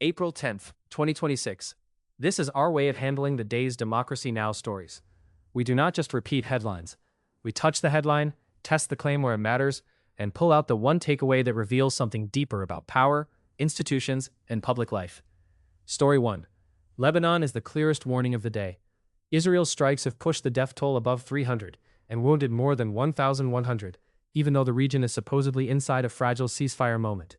April 10th, 2026. This is our way of handling the day's Democracy Now! Stories. We do not just repeat headlines. We touch the headline, test the claim where it matters, and pull out the one takeaway that reveals something deeper about power, institutions, and public life. Story 1. Lebanon is the clearest warning of the day. Israel's strikes have pushed the death toll above 300 and wounded more than 1,100, even though the region is supposedly inside a fragile ceasefire moment.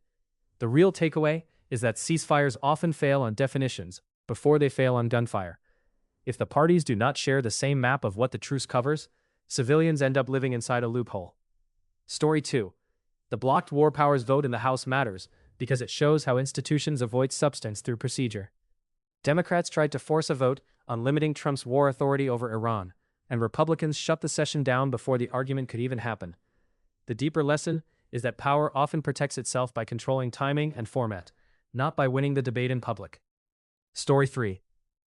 The real takeaway is that ceasefires often fail on definitions before they fail on gunfire. If the parties do not share the same map of what the truce covers, civilians end up living inside a loophole. Story 2. The blocked war powers vote in the House matters because it shows how institutions avoid substance through procedure. Democrats tried to force a vote on limiting Trump's war authority over Iran, and Republicans shut the session down before the argument could even happen. The deeper lesson is that power often protects itself by controlling timing and format, not by winning the debate in public. Story 3.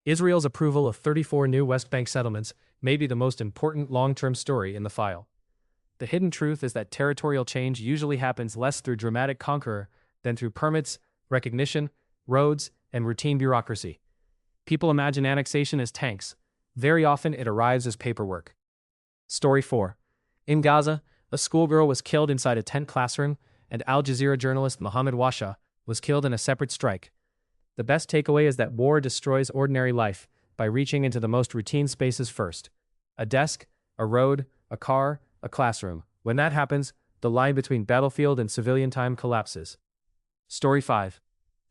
Israel's approval of 34 new West Bank settlements may be the most important long-term story in the file. The hidden truth is that territorial change usually happens less through dramatic conqueror than through permits, recognition, roads, and routine bureaucracy. People imagine annexation as tanks. Very often it arrives as paperwork. Story 4. In Gaza, a schoolgirl was killed inside a tent classroom, and Al Jazeera journalist Mohammed Washa was killed in a separate strike. The best takeaway is that war destroys ordinary life by reaching into the most routine spaces first. A desk, a road, a car, a classroom. When that happens, the line between battlefield and civilian time collapses. Story 5.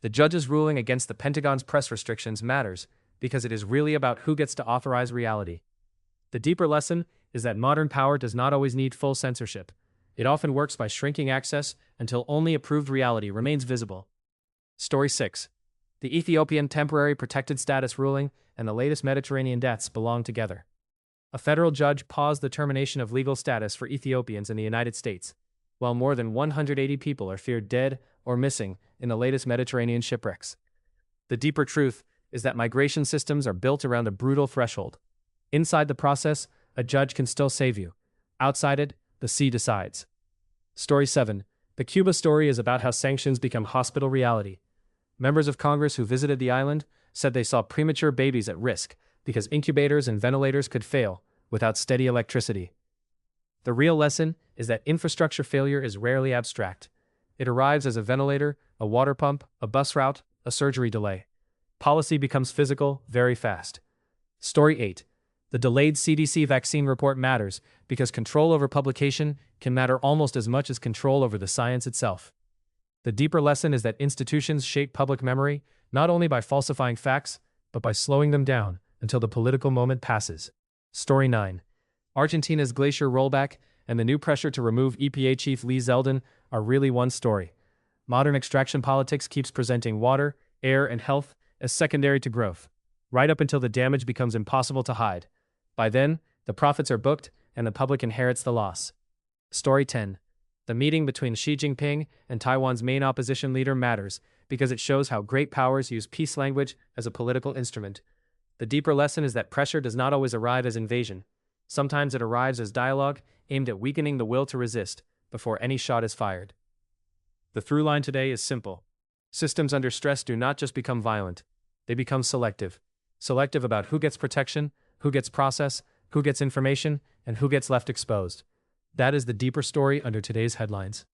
The judge's ruling against the Pentagon's press restrictions matters because it is really about who gets to authorize reality. The deeper lesson is that modern power does not always need full censorship. It often works by shrinking access until only approved reality remains visible. Story 6. The Ethiopian temporary protected status ruling and the latest Mediterranean deaths belong together. A federal judge paused the termination of legal status for Ethiopians in the United States, while more than 180 people are feared dead or missing in the latest Mediterranean shipwrecks. The deeper truth is that migration systems are built around a brutal threshold. Inside the process, a judge can still save you. Outside it, the sea decides. Story 7. The Cuba story is about how sanctions become hospital reality. Members of Congress who visited the island said they saw premature babies at risk because incubators and ventilators could fail without steady electricity. The real lesson is that infrastructure failure is rarely abstract. It arrives as a ventilator, a water pump, a bus route, a surgery delay. Policy becomes physical very fast. Story 8. The delayed CDC vaccine report matters because control over publication can matter almost as much as control over the science itself. The deeper lesson is that institutions shape public memory not only by falsifying facts, but by slowing them down until the political moment passes. Story 9. Argentina's glacier rollback and the new pressure to remove EPA chief Lee Zeldin are really one story. Modern extraction politics keeps presenting water, air, and health as secondary to growth, right up until the damage becomes impossible to hide. By then, the profits are booked and the public inherits the loss. Story 10. The meeting between Xi Jinping and Taiwan's main opposition leader matters because it shows how great powers use peace language as a political instrument. The deeper lesson is that pressure does not always arrive as invasion. Sometimes it arrives as dialogue aimed at weakening the will to resist before any shot is fired. The through line today is simple. Systems under stress do not just become violent, they become selective. Selective about who gets protection, who gets process, who gets information, and who gets left exposed. That is the deeper story under today's headlines.